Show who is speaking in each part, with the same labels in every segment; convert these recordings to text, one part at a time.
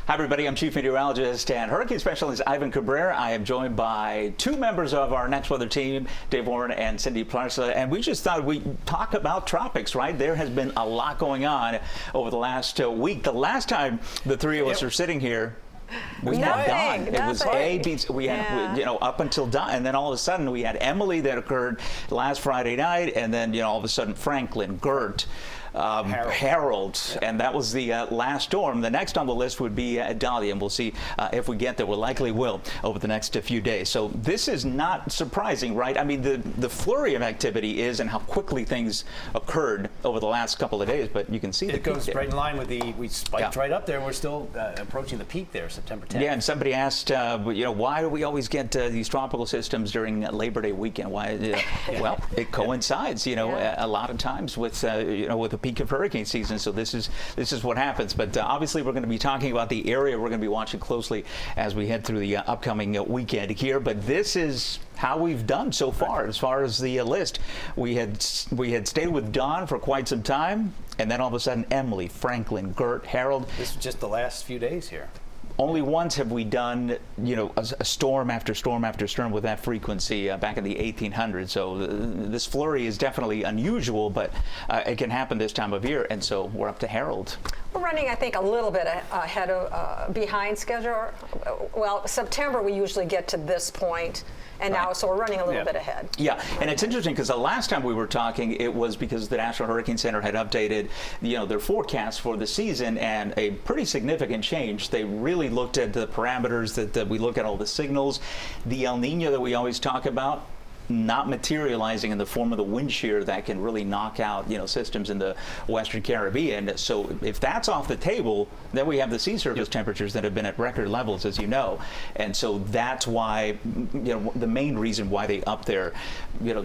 Speaker 1: Hi, everybody. I'm Chief Meteorologist and Hurricane Specialist Ivan Cabrera. I am joined by two members of our Next Weather team, Dave Warren and Cindy Plarsa. And we just thought we'd talk about tropics, right? There has been a lot going on over the last week. The last time the three of us are sitting here, we had Don. It was we had, up until Don, and then all of a sudden we had Emily that occurred last Friday night, and then, all of a sudden Franklin, Gert, Harold, and that was the last storm. The next on the list would be Dahlia, and we'll see if we get there. We likely will over the next few days. So this is not surprising, right? I mean, the flurry of activity is, and how quickly things occurred over the last couple of days. But you can see
Speaker 2: it goes right in line with we spiked right up there. We're still approaching the peak there, September 10th.
Speaker 1: Yeah, and somebody asked, why do we always get these tropical systems during Labor Day weekend? Why? Well, it coincides, a lot of times with with the peak of hurricane season. So this is what happens. But obviously, we're going to be talking about the area we're going to be watching closely as we head through the upcoming weekend here. But this is how we've done so far as the list. We had stayed with Don for quite some time, and then all of a sudden Emily, Franklin, Gert, Harold.
Speaker 2: This is just the last few days here.
Speaker 1: Only once have we done, a storm after storm after storm with that frequency back in the 1800s. So this flurry is definitely unusual, but it can happen this time of year. And so we're up to Harold.
Speaker 3: We're running, I think, a little bit ahead of behind schedule. Well, September we usually get to this point. And now, so we're running a little bit ahead.
Speaker 1: Yeah, and it's interesting because the last time we were talking, it was because the National Hurricane Center had updated, their forecast for the season, and a pretty significant change. They really looked at the parameters that we look at, all the signals, the El Nino that we always talk about, not materializing in the form of the wind shear that can really knock out, systems in the Western Caribbean. So if that's off the table, then we have the sea surface temperatures that have been at record levels, as you know. And so that's why, the main reason why they up their, their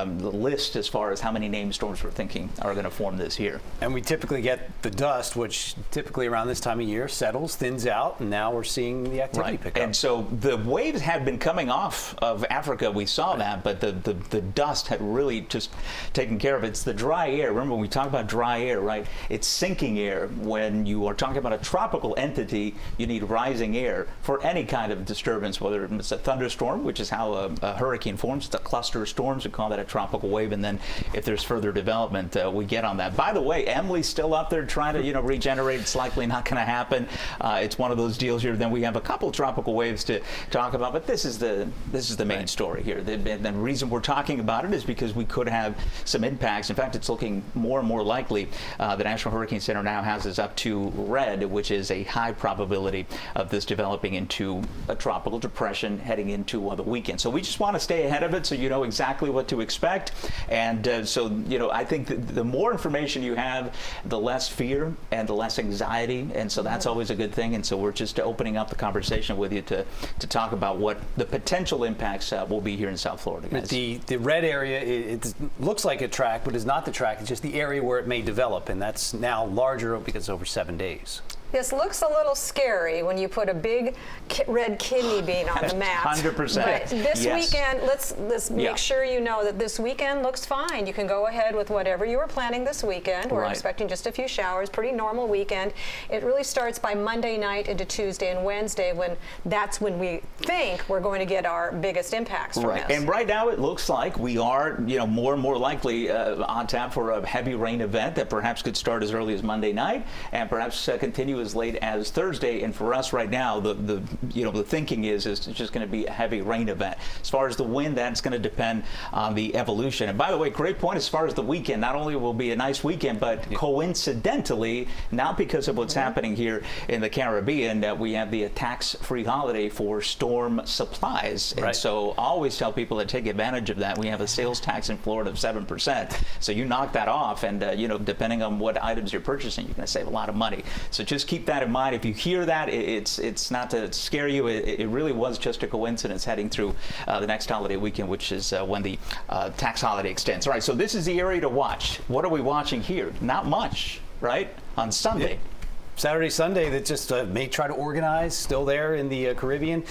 Speaker 1: list as far as how many named storms we're thinking are going to form this year.
Speaker 2: And we typically get the dust, which typically around this time of year settles, thins out, and now we're seeing the activity pick up.
Speaker 1: And so the waves had been coming off of Africa. We saw that, but the dust had really just taken care of it. It's the dry air. Remember, when we talk about dry air, right? It's sinking air. When you are talking about a tropical entity, you need rising air for any kind of disturbance, whether it's a thunderstorm, which is how a hurricane forms. It's a cluster of storms. We call that a tropical wave. And then if there's further development, we get on that. By the way, Emily's still up there trying to, regenerate. It's likely not going to happen. It's one of those deals here. Then we have a couple tropical waves to talk about, but this is the main story here. And the reason we're talking about it is because we could have some impacts. In fact, it's looking more and more likely. The National Hurricane Center now has us up to red, which is a high probability of this developing into a tropical depression heading into the weekend. So we just want to stay ahead of it so you know exactly what to expect. And I think that the more information you have, the less fear and the less anxiety. And so that's always a good thing. And so we're just opening up the conversation with you to talk about what the potential impacts will be here in South Florida, guys.
Speaker 2: The red area, it looks like a track, but it's not the track. It's just the area where it may develop, and that's now larger because it's over 7 days.
Speaker 3: This looks a little scary when you put a big red kidney bean on the map.
Speaker 1: 100%.
Speaker 3: But this weekend, let's make sure you know that this weekend looks fine. You can go ahead with whatever you were planning this weekend. We're expecting just a few showers, pretty normal weekend. It really starts by Monday night into Tuesday and Wednesday that's when we think we're going to get our biggest impacts from this.
Speaker 1: And right now it looks like we are, more and more likely on tap for a heavy rain event that perhaps could start as early as Monday night and perhaps continue as late as Thursday. And for us right now, the thinking is it's just going to be a heavy rain event. As far as the wind, that's going to depend on the evolution. And by the way, great point as far as the weekend. Not only will it be a nice weekend, but coincidentally, not because of what's happening here in the Caribbean, we have the tax-free holiday for storm supplies. And so I always tell people to take advantage of that. We have a sales tax in Florida of 7%. So you knock that off, and depending on what items you're purchasing, you're going to save a lot of money. So just keep that in mind. If you hear that, it's not to scare you. It really was just a coincidence heading through the next holiday weekend, which is when the tax holiday extends. All right, so this is the area to watch. What are we watching here? Not much, right? On Sunday.
Speaker 2: Saturday, Sunday, that just may try to organize, still there in the Caribbean.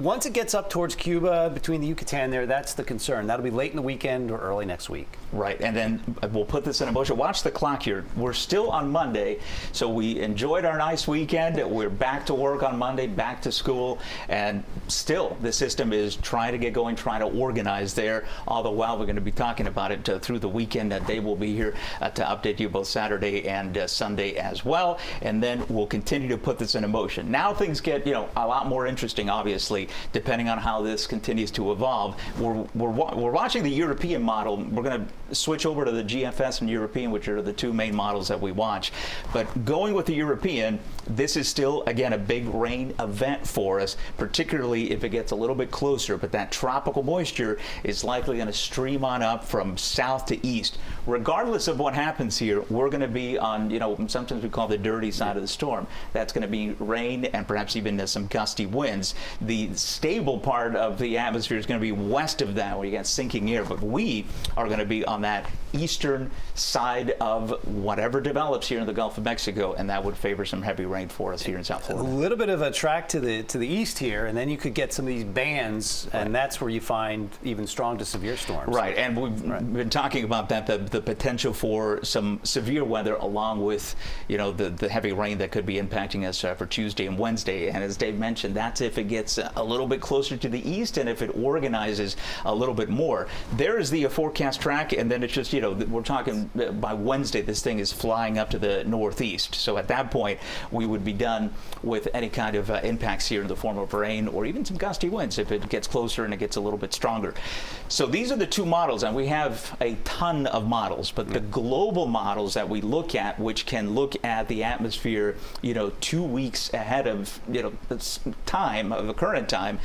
Speaker 2: once it gets up towards Cuba, between the Yucatan there, that's the concern. That'll be late in the weekend or early next week.
Speaker 1: Right, and then we'll put this in motion. Watch the clock here. We're still on Monday, so we enjoyed our nice weekend. We're back to work on Monday, back to school, and still the system is trying to get going, trying to organize there. All the while, we're going to be talking about it through the weekend. Dave will be here to update you both Saturday and Sunday as well, and then we'll continue to put this in motion. Now things get, a lot more interesting, obviously, depending on how this continues to evolve. We're watching the European model. We're going to switch over to the GFS and European, which are the two main models that we watch. But going with the European, this is still, again, a big rain event for us, particularly if it gets a little bit closer. But that tropical moisture is likely going to stream on up from south to east. Regardless of what happens here, we're going to be on, sometimes we call the dirty side of the storm. That's going to be rain and perhaps even some gusty winds. The stable part of the atmosphere is going to be west of that, where you got sinking air. But we are going to be on that eastern side of whatever develops here in the Gulf of Mexico, and that would favor some heavy rain for us here in South Florida.
Speaker 2: A little bit of a track to the east here, and then you could get some of these bands, and that's where you find even strong to severe storms.
Speaker 1: Right, and we've been talking about that, the potential for some severe weather along with, the heavy rain that could be impacting us for Tuesday and Wednesday. And as Dave mentioned, that's if it gets a little bit closer to the east and if it organizes a little bit more. There is the forecast track, and then it's just, we're talking by Wednesday, this thing is flying up to the northeast. So at that point, we would be done with any kind of impacts here in the form of rain or even some gusty winds if it gets closer and it gets a little bit stronger. So these are the two models, and we have a ton of models, but the global models that we look at, which can look at the atmosphere, 2 weeks ahead of, the time of the current time,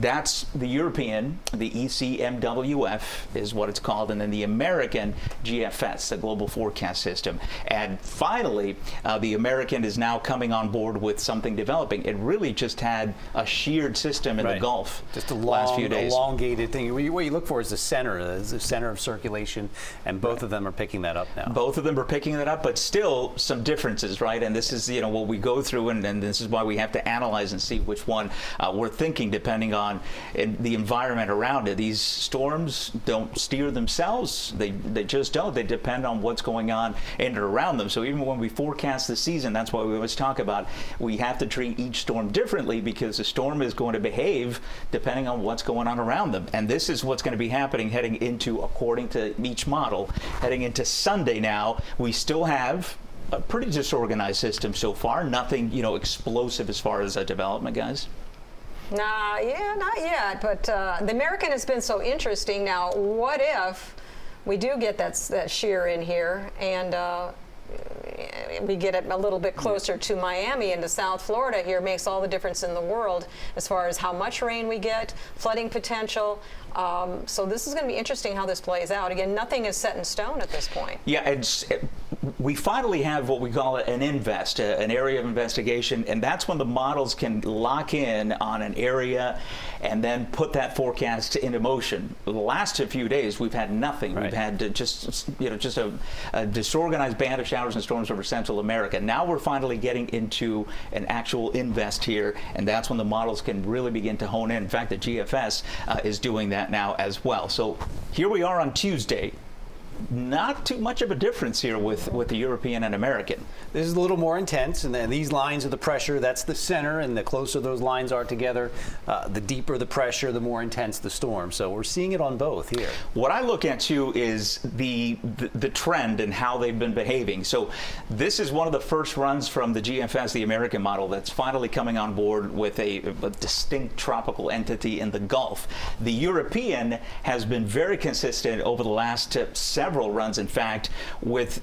Speaker 1: that's the European, the ECMWF is what it's called, and then the American GFS, the Global Forecast System. And finally, the American is now coming on board with something developing. It really just had a sheared system in the Gulf
Speaker 2: just a
Speaker 1: last few days.
Speaker 2: Elongated thing. What you look for is the center of circulation, and both of them are picking that up now.
Speaker 1: Both of them are picking that up, but still some differences, right? And this is, what we go through, and this is why we have to analyze and see which one we're thinking depending on the environment around it. These storms don't steer themselves. They just don't. They depend on what's going on in and around them. So even when we forecast the season, that's why we always talk about we have to treat each storm differently, because the storm is going to behave depending on what's going on around them. And this is what's going to be happening heading into, according to each model, heading into Sunday now. We still have a pretty disorganized system so far. Nothing, explosive as far as development, guys.
Speaker 3: Not yet. But the American has been so interesting. Now, what if we do get that shear in here, and we get it a little bit closer to Miami and to South Florida here? Makes all the difference in the world as far as how much rain we get, flooding potential. So this is going to be interesting how this plays out. Again, nothing is set in stone at this point.
Speaker 1: Yeah, we finally have what we call an invest, an area of investigation, and that's when the models can lock in on an area and then put that forecast into motion. The last few days, we've had nothing. We've had just a disorganized band of showers and storms over Central America. Now we're finally getting into an actual invest here, and that's when the models can really begin to hone in. In fact, the GFS is doing that now as well. So here we are on Tuesday. Not too much of a difference here with the European and American.
Speaker 2: This is a little more intense, and then these lines of the pressure, that's the center, and the closer those lines are together, the deeper the pressure, the more intense the storm. So we're seeing it on both here.
Speaker 1: What I look at too is the trend and how they've been behaving. So this is one of the first runs from the GFS, the American model, that's finally coming on board with a distinct tropical entity in the Gulf. The European has been very consistent over the last several runs, in fact, with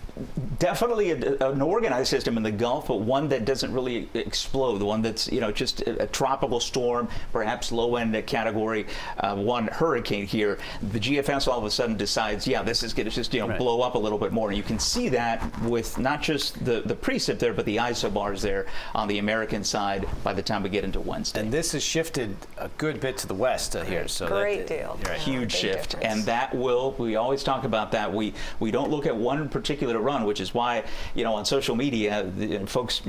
Speaker 1: definitely an organized system in the Gulf, but one that doesn't really explode, the one that's just a tropical storm, perhaps low-end category 1 hurricane here. The GFS all of a sudden decides, this is going to just blow up a little bit more. And you can see that with not just the precip there, but the isobars there on the American side by the time we get into Wednesday.
Speaker 2: And this has shifted a good bit to the west here. So
Speaker 3: great deal.
Speaker 1: Huge shift. And that will, we always talk about that that. We don't look at one particular run, which is why, on social media, folks,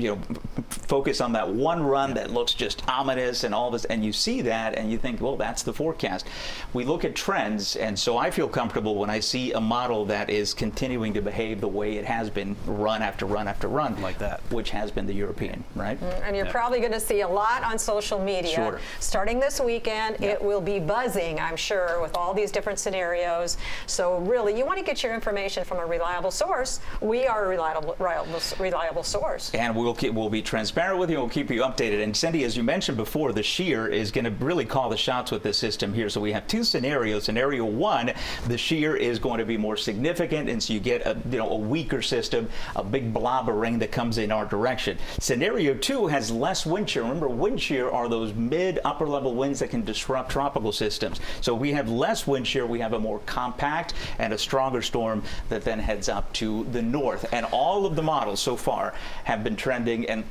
Speaker 1: focus on that one run that looks just ominous and all this, and you see that and you think, well, that's the forecast. We look at trends, and so I feel comfortable when I see a model that is continuing to behave the way it has been, run after run after run,
Speaker 2: like that,
Speaker 1: which has been the European, right?
Speaker 3: And you're probably going to see a lot on social media.
Speaker 1: Sure.
Speaker 3: Starting this weekend, it will be buzzing, I'm sure, with all these different scenarios. So really, you want to get your information from a reliable source. We are a reliable source.
Speaker 1: And we'll be transparent with you. We'll keep you updated. And Cindy, as you mentioned before, the shear is going to really call the shots with this system here. So we have two scenarios. Scenario one, the shear is going to be more significant, and so you get a weaker system, a big blob of rain that comes in our direction. Scenario two has less wind shear. Remember, wind shear are those mid-upper level winds that can disrupt tropical systems. So we have less wind shear. We have a more compact and a stronger storm that then heads up to the north. And all of the models so far have been trending and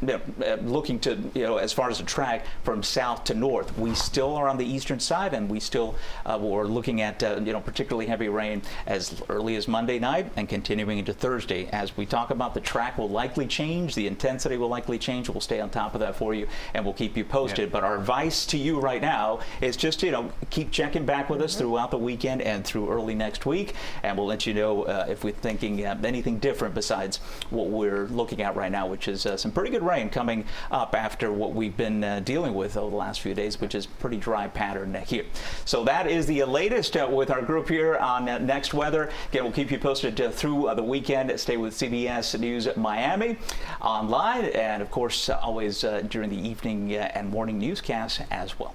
Speaker 1: looking to, as far as the track from south to north. We still are on the eastern side, and we still we're looking at particularly heavy rain as early as Monday night and continuing into Thursday. As we talk about, the track will likely change, the intensity will likely change. We'll stay on top of that for you, and we'll keep you posted. But our advice to you right now is just keep checking back with us throughout the weekend and through early next week, and we'll let you know if we're thinking anything different besides what we're looking at right now, which is some pretty good rain coming up after what we've been dealing with over the last few days, which is pretty dry pattern here. So that is the latest with our group here on Next Weather. Again, we'll keep you posted through the weekend. Stay with CBS News Miami online, and of course always during the evening and morning newscasts as well.